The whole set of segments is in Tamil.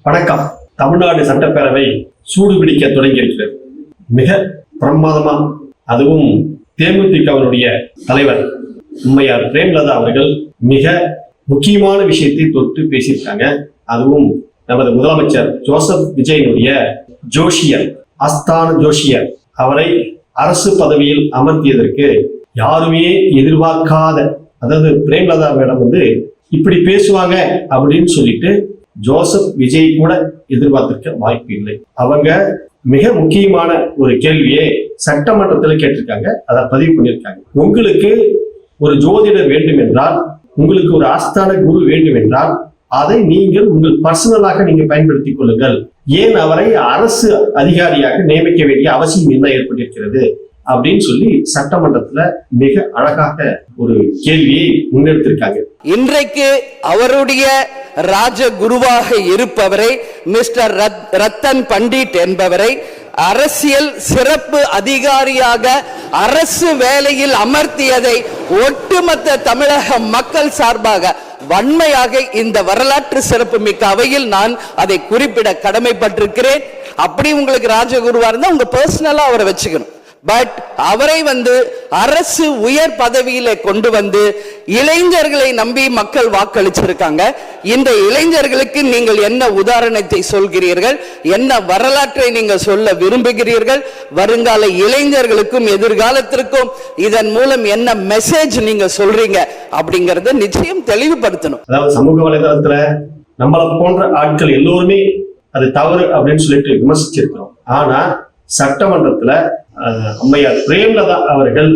வணக்கம். தமிழ்நாடு சட்டப்பேரவை சூடுபிடிக்க தொடங்கியிருக்கிறது. மிக பிரமாதமா, அதுவும் தேமுதிகவினுடைய தலைவர் அம்மையார் பிரேமலதா அவர்கள் மிக முக்கியமான விஷயத்தை தொட்டு பேசியிருக்காங்க. அதுவும் நமது முதலமைச்சர் ஜோசப் விஜயனுடைய ஜோஷியர், ஆஸ்தான ஜோஷியர் அவரை அரசு பதவியில் அமர்த்தியதற்கு யாருமே எதிர்பார்க்காத, அதாவது பிரேமலதா மேடம் இப்படி பேசுவாங்க அப்படின்னு சொல்லிட்டு ஜோசப் விஜய் கூட எதிர்பார்த்திருக்க வாய்ப்பு இல்லை. அவங்க மிக முக்கியமான ஒரு கேள்வியை சட்டமன்றத்தில் கேட்டிருக்காங்க, அதை பதிவு பண்ணியிருக்காங்க. உங்களுக்கு ஒரு ஜோதிடர் வேண்டும் என்றால், உங்களுக்கு ஒரு ஆஸ்தான குரு வேண்டும் என்றால், அதை நீங்கள் உங்கள் பர்சனலாக நீங்க பயன்படுத்திக் கொள்ளுங்கள். ஏன் அவரை அரசு அதிகாரியாக நியமிக்க வேண்டிய அவசியம் என்ன ஏற்பட்டிருக்கிறது அப்படின்னு சொல்லி சட்டமன்றத்துல மிக அழகாக ஒரு கேள்வியை முன்னெடுத்திருக்காங்க. இன்றைக்கு அவருடைய ராஜகுருவாக இருப்பவரை மிஸ்டர் ரத்தன் பண்டிட் என்பவரை அரசியல் சிறப்பு அதிகாரியாக அரசு வேலையில் அமர்த்தியதை ஒட்டுமொத்த தமிழக மக்கள் சார்பாக வன்மையாக இந்த வரலாற்று சிறப்பு மிக்க அவையில் நான் அதை குறிப்பிட கடமைப்பட்டிருக்கிறேன். அப்படி உங்களுக்கு ராஜகுருவா இருந்தா உங்க பர்சனலா அவரை வச்சுக்கணும். பட் அவரை அரசு உயர் பதவியில கொண்டு வந்து இளைஞர்களை நம்பி மக்கள் வாக்களிச்சிருக்காங்க. இந்த இளைஞர்களுக்கு நீங்கள் என்ன உதாரணத்தை சொல்கிறீர்கள், என்ன வரலாற்றை நீங்கள் சொல்ல விரும்புகிறீர்கள், வருங்கால இளைஞர்களுக்கும் எதிர்காலத்திற்கும் இதன் மூலம் என்ன மெசேஜ் நீங்க சொல்றீங்க அப்படிங்கறத நிச்சயம் தெளிவுபடுத்தணும். அதாவது சமூக வலைதளத்துல நம்மளை போன்ற ஆட்கள் எல்லோருமே அது தவறு அப்படின்னு சொல்லிட்டு விமர்சிச்சிருக்கிறோம். ஆனா சட்டமன்றத்துல அம்மையார் பிரேமலதா அவர்கள்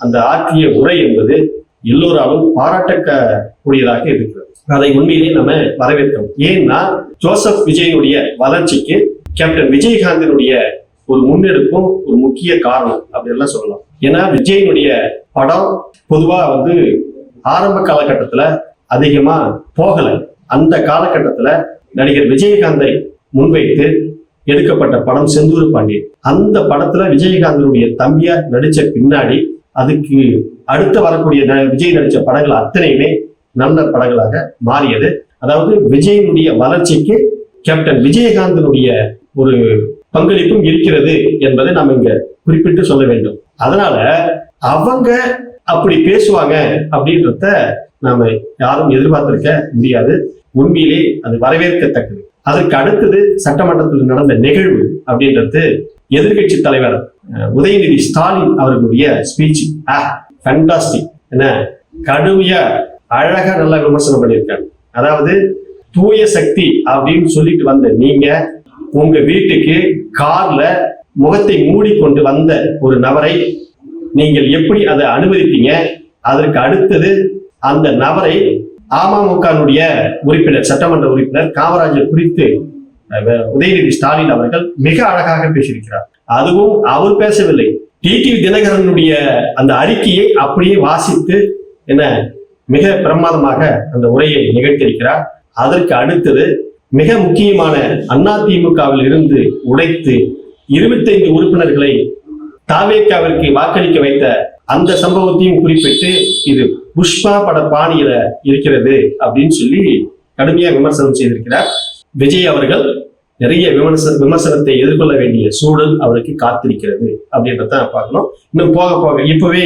அந்த ஆற்றிய உரை என்பது எல்லோராலும் பாராட்டக்கூடியதாக இருக்கிறது. அதை உண்மையிலே நம்ம வரவேற்கிறோம். ஏன்னா ஜோசப் விஜயனுடைய வளர்ச்சிக்கு கேப்டன் விஜயகாந்தினுடைய ஒரு முன்னெடுப்பும் ஒரு முக்கிய காரணம் அப்படின்லாம் சொல்லலாம். ஏன்னா விஜயனுடைய படம் பொதுவா ஆரம்ப காலகட்டத்துல அதிகமா போகல. அந்த காலகட்டத்துல நடிகர் விஜயகாந்தை முன்வைத்து எடுக்கப்பட்ட படம் செந்தூர் பாண்டியன். அந்த படத்துல விஜயகாந்தனுடைய தம்பியா நடிச்ச பின்னாடி அதுக்கு அடுத்து வரக்கூடிய விஜய் நடிச்ச படங்கள் அத்தனையுமே நல்ல படங்களாக மாறியது. அதாவது விஜயனுடைய வளர்ச்சிக்கு கேப்டன் விஜயகாந்தனுடைய ஒரு பங்களிப்பும் இருக்கிறது என்பதை நாம் இங்க குறிப்பிட்டு சொல்ல வேண்டும். அதனால அவங்க அப்படி பேசுவாங்க அப்படின்றத நாம யாரும் எதிர்பார்த்திருக்க முடியாது. உண்மையிலே அது வரவேற்கத்தக்கது. அதற்கு அடுத்தது சட்டமன்றத்தில் நடந்த நிகழ்வு அப்படின்றது எதிர்கட்சி தலைவர் உதயநிதி ஸ்டாலின் அவர்களுடைய ஸ்பீச் ஃபேண்டாஸ்டிக். என்ன கடுமையா அழகா நல்லா விமர்சனம் பண்ணியிருக்காங்க. அதாவது தூய சக்தி அப்படின்னு சொல்லிட்டு வந்த நீங்க உங்க வீட்டுக்கு கார்ல முகத்தை மூடிக்கொண்டு வந்த ஒரு நபரை நீங்கள் எப்படி அதை அனுமதித்தீங்க? அதற்கு அடுத்தது அந்த நபரை அமமுகனுடைய உறுப்பினர், சட்டமன்ற உறுப்பினர் காமராஜர் குறித்து உதயநிதி ஸ்டாலின் அவர்கள் மிக அழகாக பேசியிருக்கிறார். அதுவும் அவர் பேசவில்லை, டிடிவி தினகரனுடைய அந்த அறிக்கையை அப்படியே வாசித்து மிக பிரமாதமாக அந்த உரையை நிகழ்த்தியிருக்கிறார். அதற்கு அடுத்தது மிக முக்கியமான அதிமுகவில் இருந்து உடைத்து 25 உறுப்பினர்களை தாவேகாவிற்கு வாக்களிக்க வைத்த அந்த சம்பவத்தையும் குறிப்பிட்டு இது புஷ்பா பட பாணியில இருக்கிறது அப்படின்னு சொல்லி கடுமையா விமர்சனம் செய்திருக்கிறார். விஜய் அவர்கள் நிறைய விமர்சனத்தை எதிர்கொள்ள வேண்டிய சூழல் அவருக்கு காத்திருக்கிறது அப்படின்றத பார்க்கணும். இன்னும் போக போக இப்பவே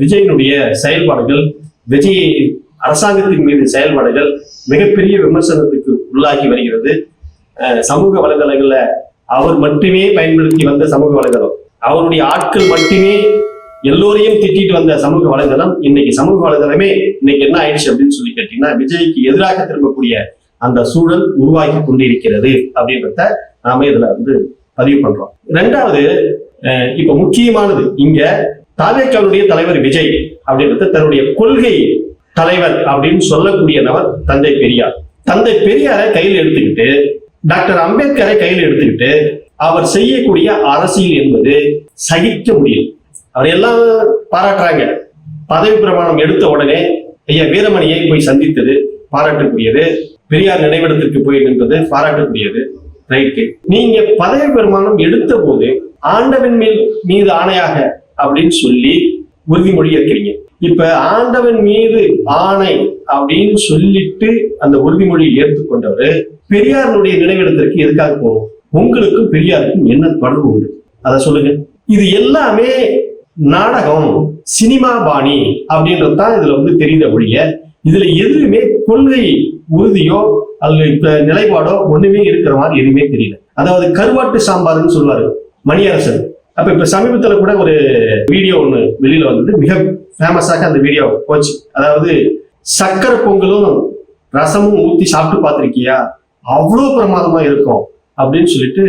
விஜயனுடைய செயல்பாடுகள், விஜய் அரசாங்கத்தின் மீது செயல்பாடுகள் மிகப்பெரிய விமர்சனத்துக்கு உள்ளாகி வருகிறது. சமூக வலைதளங்கள்ல அவர் மட்டுமே பயன்படுத்தி வந்த சமூக வலைதளம், அவருடைய ஆட்கள் மட்டுமே எல்லோரையும் திட்டிட்டு வந்த சமூக வலைதளம், இன்னைக்கு சமூக வலைதளமே இன்னைக்கு என்ன ஆயிடுச்சு அப்படின்னு சொல்லி கேட்டீங்கன்னா விஜய்க்கு எதிராக திரும்பக்கூடிய அந்த சூழல் உருவாக்கி கொண்டிருக்கிறது அப்படின்றத நாம இதுல பதிவு பண்றோம். இரண்டாவது, இப்ப முக்கியமானது இங்க தாவேகாவுடைய தலைவர் விஜய் அப்படின்றது தன்னுடைய கொள்கை தலைவர் அப்படின்னு சொல்லக்கூடிய நபர் தந்தை பெரியார். தந்தை பெரியாரை கையில் எடுத்துக்கிட்டு, டாக்டர் அம்பேத்கரை கையில் எடுத்துக்கிட்டு அவர் செய்யக்கூடிய அரசியல் என்பது சகிக்க முடியும். அவர் எல்லாம் பாராட்டுறாங்க. பதவி பிரமாணம் எடுத்த உடனே ஐயா வீரமணியை போய் சந்தித்தது பாராட்டக்கூடியது, பெரியார் நினைவிடத்திற்கு போய் நின்றது பாராட்டக்கூடியது. ரைட்டு, நீங்க பதவி பிரமாணம் எடுத்த போது ஆண்டவன் மீது ஆணையாக அப்படின்னு சொல்லி உறுதிமொழி ஏற்கிறீங்க. இப்ப ஆண்டவன் மீது ஆணை அப்படின்னு சொல்லிட்டு அந்த உறுதிமொழியை ஏற்றுக்கொண்டவர் பெரியாருடைய நினைவிடத்திற்கு எதுக்காக போகணும்? உங்களுக்கும் பெரியாருக்கும் என்ன தொடர்பு உண்டு? அதை சொல்லுங்க. இது எல்லாமே நாடகம், சினிமா பாணி அப்படின்றது தான் இதுல வந்து தெரியுத ஒழிய இதுல எதுவுமே கொள்கை உறுதியோ அல்லது நிலைப்பாடோ ஒண்ணுமே இருக்கிற மாதிரி எதுவுமே தெரியல. அதாவது கருவாட்டு சாம்பார்னு சொல்லுவாரு மணியரசன். இப்ப சமீபத்துல கூட ஒரு வீடியோ ஒண்ணு வெளியில வந்தது, மிக ஃபேமஸாக அந்த வீடியோ போச்சு. அதாவது சக்கரை பொங்கலும் ரசமும் ஊத்தி சாப்பிட்டு பார்த்திருக்கியா, அவ்வளவு பிரமாதமா இருக்கும் அப்படின்னு சொல்லிட்டு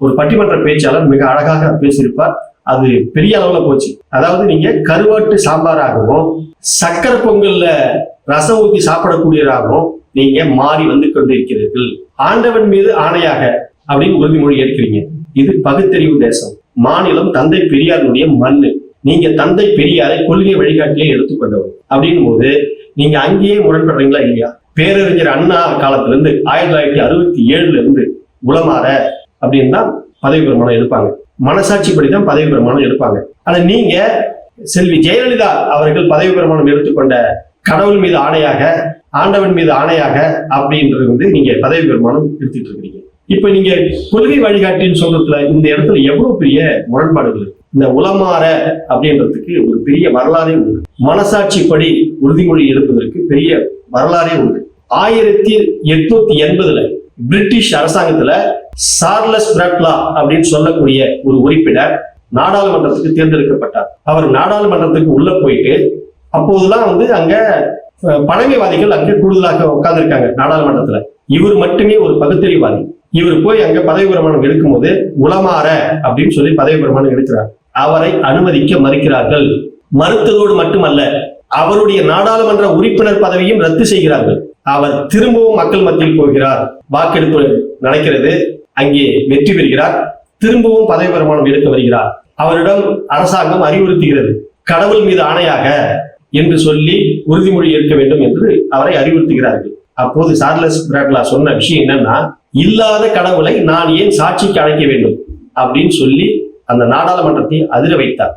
ஒரு பட்டிமன்ற பேச்சாளர் மிக அழகாக பேசியிருப்பார். அது பெரிய அளவுல போச்சு. அதாவது நீங்க கருவாட்டு சாம்பாராகவும் சக்கரை பொங்கல்ல ரசம் ஊத்தி சாப்பிடக்கூடியதாகவும் நீங்க மாறி வந்து கொண்டிருக்கிறீர்கள். ஆண்டவன் மீது ஆணையாக அப்படின்னு உறுதிமொழி ஏற்கிறீங்க. இது பகுத்தறிவு தேசம். மாநிலம் தந்தை பெரியாருடைய மண்ணு. நீங்க தந்தை பெரியாரை கொள்கை வழிகாட்டியே எடுத்துக்கொண்டவர் அப்படின் போது நீங்க அங்கேயே முரண்படுறீங்களா இல்லையா? பேரறிஞர் அண்ணா காலத்துல இருந்து 1967 இருந்து உளமாற அப்படின்னு தான் பதவி பிரமாணம் எடுப்பாங்க. மனசாட்சிப்படிதான் பதவி பிரமாணம் எடுப்பாங்க. ஆனா நீங்க செல்வி ஜெயலலிதா அவர்கள் பதவி பிரமாணம் எடுத்துக்கொண்ட கடவுள் மீது ஆணையாக, ஆண்டவன் மீது ஆணையாக அப்படின்றது வந்து நீங்க பதவி பிரமாணம் எடுத்துட்டு இருக்கீங்க. இப்ப நீங்க கொள்கை வழிகாட்டின்னு சொல்றதுல இந்த இடத்துல எவ்வளவு பெரிய முரண்பாடுகள் இருக்கு. இந்த உளமாற அப்படின்றதுக்கு ஒரு பெரிய வரலாறே உண்டு. மனசாட்சிப்படி உறுதிமொழி எடுப்பதற்கு பெரிய வரலாறே உண்டு. 1880 பிரிட்டிஷ் அரசாங்கத்துல சார்லஸ் பிராட்லா அப்படின்னு சொல்லக்கூடிய ஒரு உறுப்பினர் நாடாளுமன்றத்துக்கு தேர்ந்தெடுக்கப்பட்டார். அவர் நாடாளுமன்றத்துக்கு உள்ள போயிட்டு அப்போதெல்லாம் வந்து அங்க பழமைவாதிகள் அங்க கூடுதலாக உட்கார்ந்துருக்காங்க நாடாளுமன்றத்துல. இவர் மட்டுமே ஒரு பகுத்தறிவாதி. இவர் போய் அங்க பதவி பிரமாணம் எடுக்கும் போது உளமாற அப்படின்னு சொல்லி பதவி பிரமாணம் எடுக்கிறார். அவரை அனுமதிக்க மறுக்கிறார்கள். மறுத்ததோடு மட்டுமல்ல, அவருடைய நாடாளுமன்ற உறுப்பினர் பதவியும் ரத்து செய்கிறார்கள். அவர் திரும்பவும் மக்கள் மத்தியில் போகிறார். வாக்கெடுப்பு நடக்கிறது. அங்கே வெற்றி பெறுகிறார். திரும்பவும் பதவி பிரமாணம் எடுக்க வருகிறார். அவரிடம் அரசாங்கம் அறிவுறுத்துகிறது, கடவுள் மீது ஆணையாக என்று சொல்லி உறுதிமொழி ஏற்க வேண்டும் என்று அவரை அறிவுறுத்துகிறார்கள். அப்போது சார்லஸ் பிராட்லா சொன்ன விஷயம் என்னன்னா, இல்லாத கடவுளை நான் ஏன் சாட்சிக்கு அழைக்க வேண்டும் அப்படின்னு சொல்லி அந்த நாடாளுமன்றத்தை அதிர வைத்தார்.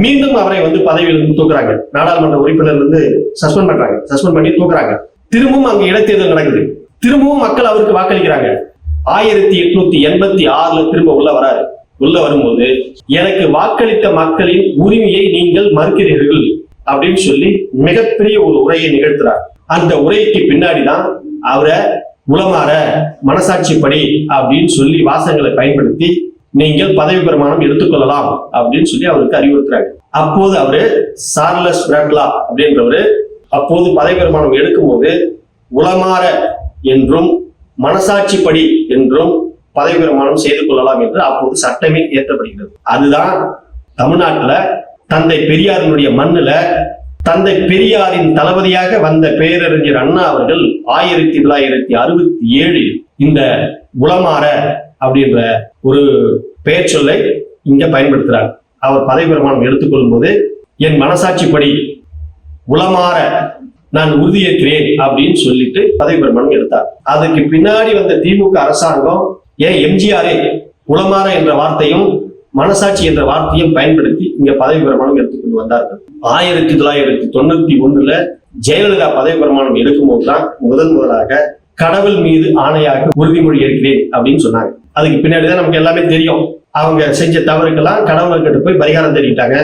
மீண்டும் அவரை வந்து பதவியிலிருந்து தூக்குறாங்க. நாடாளுமன்ற உறுப்பினர் இருந்து சஸ்பெண்ட் பண்றாங்க. சஸ்பெண்ட் பண்ணி தூக்குறாங்க. திரும்பவும் அங்க இடைத்தேர்தல் நடக்குது. திரும்பவும் மக்கள் அவருக்கு வாக்களிக்கிறாங்க. 1886 திரும்ப உள்ள வராரு. உள்ள வரும்போது எனக்கு வாக்களித்த மக்களின் உரிமையை நீங்கள் மறுக்கிறீர்கள் அப்படின்னு சொல்லி மிகப்பெரிய ஒரு உரையை நிகழ்த்துறார். அந்த உரைக்கு பின்னாடிதான் அவரை உளமாற, மனசாட்சிப்படி அப்படின்னு சொல்லி வாசகங்களை பயன்படுத்தி நீங்கள் பதவி பிரமாணம் எடுத்துக்கொள்ளலாம் அப்படின்னு சொல்லி அவருக்கு அறிவுறுத்துறாங்க. அப்போது அவரு சார்லஸ் பிராட்லா அப்படின்றவரு அப்போது பதவி பிரமாணம் எடுக்கும் போது உளமாற என்றும் மனசாட்சிப்படி என்றும் பதவி பிரமாணம் செய்து கொள்ளலாம் என்று அப்போது சட்டமே இயற்றப்படுகிறது. அதுதான் தமிழ்நாட்டுல தந்தை பெரியாரினுடைய மண்ணுல தந்தை பெரியாரின் தளபதியாக வந்த பேரறிஞர் அண்ணா அவர்கள் 1967 இந்த உளமாற அப்படின்ற ஒரு பெயர் சொல்லை இங்க பயன்படுத்துறார். அவர் பதவி பிரமாணம் எடுத்துக்கொள்ளும் போது என் மனசாட்சிப்படி உளமாற நான் உறுதியேற்கிறேன் அப்படின்னு சொல்லிட்டு பதவி பிரமாணம் எடுத்தார். அதுக்கு பின்னாடி வந்த திமுக அரசாங்கம் ஏன் எம்ஜிஆரே உளமாற என்ற வார்த்தையும் மனசாட்சி என்ற வார்த்தையும் பயன்படுத்தி இங்க பதவி பிரமாணம் எடுத்துக்கொண்டு வந்தார்கள். 1991 ஜெயலலிதா பதவி பிரமாணம் எடுக்கும் போதுதான் முதலாக கடவுள் மீது ஆணையாக உறுதிமொழி ஏற்கிறேன் அப்படின்னு சொன்னாங்க. அதுக்கு பின்னாடிதான் நமக்கு எல்லாமே தெரியும். அவங்க செஞ்ச தவறுக்கெல்லாம் கடவுள்கிட்ட போய் பரிகாரம் தேடிட்டாங்க,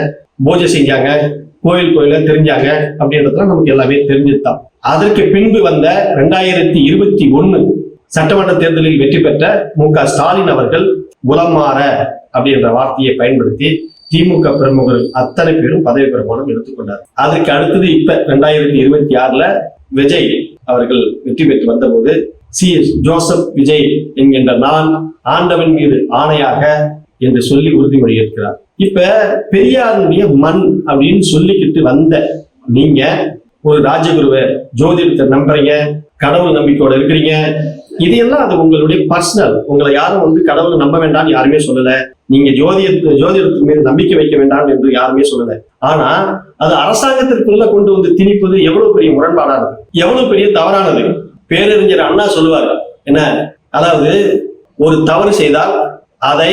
பூஜை செஞ்சாங்க, கோயில தெரிஞ்சாங்க அப்படின்றதுலாம் நமக்கு எல்லாமே தெரிஞ்சுதான். அதற்கு பின்பு வந்த 2021 சட்டமன்ற தேர்தலில் வெற்றி பெற்ற மு.க. ஸ்டாலின் அவர்கள் உளமாற அப்படின்ற வார்த்தையை பயன்படுத்தி திமுக பிரமுகர்கள் அத்தனை பேரும் பதவி பிரமாணம் எடுத்துக்கொண்டார். அதற்கு அடுத்தது இப்ப 2026 விஜய் அவர்கள் வெற்றி பெற்று வந்தபோது சி.எஸ். ஜோசப் விஜய் என்கின்ற நான் ஆண்டவன் மீது ஆணையாக என்று சொல்லி உறுதிமொழி ஏற்கிறார். இப்ப பெரியாருடைய மண் அப்படின்னு சொல்லிக்கிட்டு வந்த நீங்க ஒரு ராஜகுருவை ஜோதிடத்தை நம்புறீங்க, கடவுள் நம்பிக்கையோட இருக்கிறீங்க. இதையெல்லாம் அது உங்களுடைய பர்சனல். உங்களை யாரும் வந்து கடவுள் நம்ப வேண்டாம்னு யாருமே சொல்லல. நீங்க ஜோதிடத்தின் மீது நம்பிக்கை வைக்க வேண்டாம் என்று யாருமே சொல்லல. ஆனா அது அரசாங்கத்திற்குள்ள கொண்டு வந்து திணிப்பது எவ்வளவு பெரிய முரண்பாடானது, எவ்வளவு பெரிய தவறானது. பேரறிஞர் அண்ணா சொல்லுவார் என்ன, அதாவது ஒரு தவறு செய்தால் அதை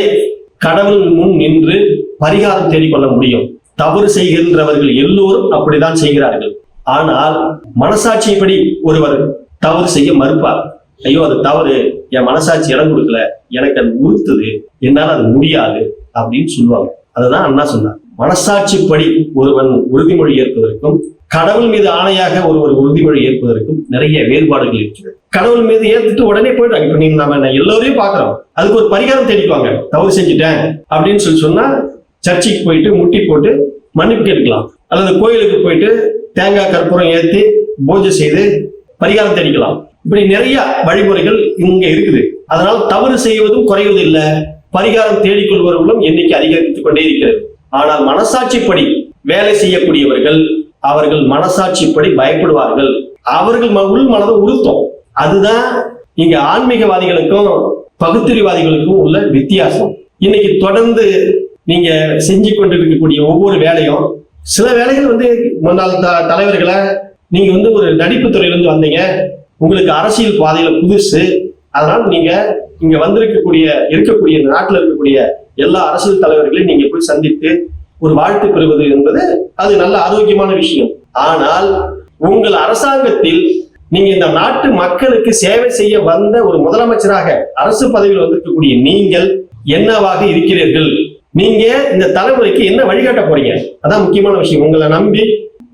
கடவுள் முன் நின்று பரிகாரம் தேடிக்கொள்ள முடியும். தவறு செய்கின்றவர்கள் எல்லோரும் அப்படிதான் செய்கிறார்கள். ஆனால் மனசாட்சிப்படி ஒருவர் தவறு செய்ய மறுப்பார். ஐயோ அது தவறு, என் மனசாட்சி இடம் கொடுக்கல, எனக்கு அது உறுத்துது, என்னால் அது முடியாது அப்படின்னு சொல்லுவாங்க. அதுதான் அண்ணா சொன்னார். மனசாட்சிப்படி ஒருவன் உறுதிமொழி ஏற்பதற்கும் கடவுள் மீது ஆணையாக ஒருவர் உறுதிமொழி ஏற்பதற்கும் நிறைய வேறுபாடுகள் இருக்கிறது. கடவுள் மீது ஏற்றுட்டு உடனே போயிட்டாங்க. இப்ப நீங்க நம்ம எல்லோரையும் பாக்குறோம், அதுக்கு ஒரு பரிகாரம் தேடிக்குவாங்க. தவறு செஞ்சுட்டேன் அப்படின்னு சொன்னா சர்ச்சைக்கு போயிட்டு முட்டி போட்டு மன்னிப்பு கேட்கலாம், அல்லது கோயிலுக்கு போயிட்டு தேங்காய் கற்பூரம் ஏற்றி பூஜை செய்து பரிகாரம் தேடிக்கலாம். இப்படி நிறைய வழிமுறைகள் இங்க இருக்குது. அதனால தவறு செய்வதும் குறைவது இல்லை, பரிகாரம் தேடிக்கொள்பவர்களும் எண்ணிக்கை அதிகரித்துக் கொண்டே இருக்கிறது. ஆனால் மனசாட்சிப்படி வேலை செய்யக்கூடியவர்கள் அவர்கள் மனசாட்சிப்படி பயப்படுவார்கள். அவர்கள் உள் மனதை உறுத்தும். அதுதான் இங்க ஆன்மீகவாதிகளுக்கும் பகுத்தறிவாதிகளுக்கும் உள்ள வித்தியாசம். இன்னைக்கு தொடர்ந்து நீங்க செஞ்சு கொண்டிருக்கக்கூடிய ஒவ்வொரு வேலையும், சில வேலைகள் முன்னாள் தலைவர்களை நீங்க ஒரு நடிப்பு துறையிலிருந்து வந்தீங்க, உங்களுக்கு அரசியல் பாதையில புதுசு, அதனால நீங்க இங்க இருக்கக்கூடிய நாட்டில் இருக்கக்கூடிய எல்லா அரசியல் தலைவர்களையும் நீங்க போய் சந்தித்து ஒரு வாழ்த்து பெறுவது என்பது அது நல்ல ஆரோக்கியமான விஷயம். ஆனால் உங்கள் அரசாங்கத்தில் நீங்க இந்த நாட்டு மக்களுக்கு சேவை செய்ய வந்த ஒரு முதலமைச்சராக அரசு பதவியில் வந்திருக்கக்கூடிய நீங்கள் என்னவாக இருக்கிறீர்கள்? நீங்க இந்த தலைமுறைக்கு என்ன வழிகாட்ட போறீங்க? அதான் முக்கியமான விஷயம். உங்களை நம்பி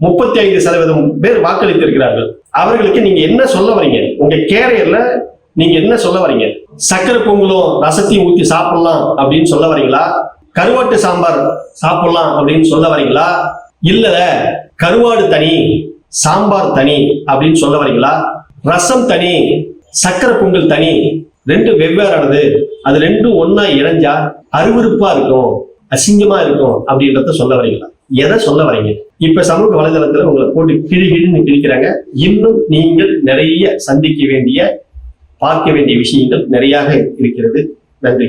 35% பேர் வாக்களித்திருக்கிறார்கள். அவர்களுக்கு நீங்க என்ன சொல்ல வரீங்க? உங்க கேரியர்ல நீங்க என்ன சொல்ல வரீங்க? சக்கரை பொங்கலும் ரசத்தையும் ஊத்தி சாப்பிடலாம் அப்படின்னு சொல்ல வரீங்களா? கருவாட்டு சாம்பார் சாப்பிடலாம் அப்படின்னு சொல்ல வரீங்களா? இல்ல கருவாடு தனி சாம்பார் தனி அப்படின்னு சொல்ல வரீங்களா? ரசம் தனி சக்கரை பொங்கல் தனி, ரெண்டும் வெவ்வேறானது, அது ரெண்டும் ஒன்னா இணைஞ்சா அருவருப்பா இருக்கும், அசிங்கமா இருக்கும் அப்படின்றத சொல்ல வரீங்களா? எதை சொல்ல வரீங்க? இப்ப சமூக வலைதளத்துல உங்களை போட்டு கிழின்னு கிழிக்கிறாங்க. இன்னும் நீங்கள் நிறைய சந்திக்க வேண்டிய பார்க்க வேண்டிய விஷயங்கள் நிறைய இருக்கிறது. நன்றி.